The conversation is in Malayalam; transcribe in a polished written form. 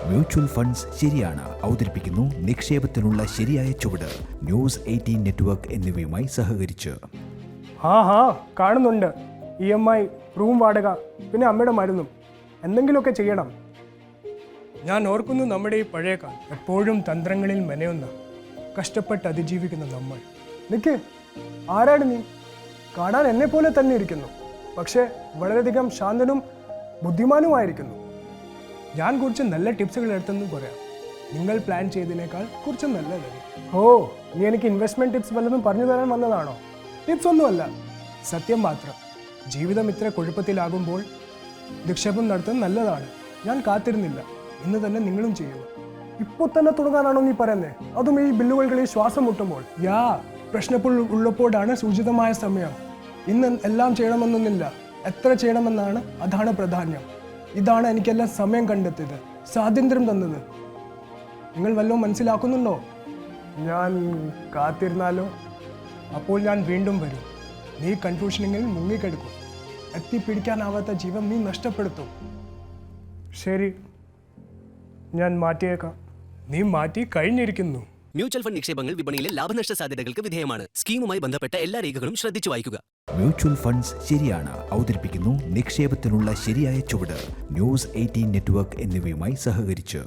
മ്യൂച്വൽ ഫണ്ട്സ് ശരിയാണ് അവതരിപ്പിക്കുന്നു നിക്ഷേപത്തിനുള്ള ശരിയായ ചുവട്. ന്യൂസ് 18 നെറ്റ്വർക്ക് എന്നിവയുമായി സഹകരിച്ച്. കാണുന്നുണ്ട്. EMI, റൂം വാടക, പിന്നെ അമ്മയുടെ മരുന്നും. എന്തെങ്കിലുമൊക്കെ ചെയ്യണം. ഞാൻ ഓർക്കുന്നു നമ്മുടെ ഈ പഴയ കാലം. എപ്പോഴും തന്ത്രങ്ങളിൽ മെനയുന്ന, കഷ്ടപ്പെട്ട് അതിജീവിക്കുന്ന നമ്മൾ. നിക്ക്, ആരാണ് നീ? കാണാൻ എന്നെ പോലെ തന്നെ ഇരിക്കുന്നു, പക്ഷേ വളരെയധികം ശാന്തനും ബുദ്ധിമാനുമായിരിക്കുന്നു. ഞാൻ കുറച്ച് നല്ല ടിപ്സുകൾ എടുത്തെന്ന് പറയാം. നിങ്ങൾ പ്ലാൻ ചെയ്തതിനേക്കാൾ കുറച്ച് നല്ലത്. നീ എനിക്ക് ഇൻവെസ്റ്റ്മെന്റ് ടിപ്സ് വല്ലതും പറഞ്ഞു തരാൻ വന്നതാണോ? ടിപ്സ് ഒന്നുമല്ല, സത്യം മാത്രം. ജീവിതം ഇത്ര കുഴപ്പത്തിലാകുമ്പോൾ നിക്ഷേപം നടത്തുന്നത് നല്ലതാണ്. ഞാൻ കാത്തിരുന്നില്ല, ഇന്ന് തന്നെ നിങ്ങളും ചെയ്യുന്നു. ഇപ്പോൾ തന്നെ തുടങ്ങാനാണോ നീ പറയുന്നത്? അതും ഈ ബില്ലുകളിൽ ശ്വാസം മുട്ടുമ്പോൾ. പ്രശ്നപ്പോൾ ഉള്ളപ്പോഴാണ് സൂചിതമായ സമയം. ഇന്ന് എല്ലാം ചെയ്യണമെന്നൊന്നില്ല, എത്ര ചെയ്യണമെന്നാണ്, അതാണ് പ്രാധാന്യം. ഇതാണ് എനിക്കെല്ലാം സമയം കണ്ടെത്തിയത്, സ്വാതന്ത്ര്യം തന്നത്. നിങ്ങൾ വല്ലതും മനസ്സിലാക്കുന്നുണ്ടോ? ഞാൻ കാത്തിരുന്നാലോ? അപ്പോൾ ഞാൻ വീണ്ടും വരും. നീ കൺഫ്യൂഷനിൽ മുങ്ങിക്കെടുക്കും. എത്തിപ്പിടിക്കാനാവാത്ത ജീവൻ നീ നഷ്ടപ്പെടുത്തും. ശരി, ഞാൻ മാറ്റിയേക്കാം. നീ മാറ്റി കഴിഞ്ഞിരിക്കുന്നു. മ്യൂച്വൽ ഫണ്ട് നിക്ഷേപങ്ങൾ വിപണിയിലെ ലാഭനഷ്ട സാധ്യതകൾക്ക് വിധേയമാണ്. സ്കീമുമായി ബന്ധപ്പെട്ട എല്ലാ രേഖകളും ശ്രദ്ധിച്ചു വായിക്കുക. മ്യൂച്വൽ ഫണ്ട്സ് ശരിയാണ് അവതരിപ്പിക്കുന്നു നിക്ഷേപത്തിനുള്ള ശരിയായ ചുവട്. ന്യൂസ് 18 നെറ്റ്വർക്ക് എന്നിവയുമായി സഹകരിച്ച്.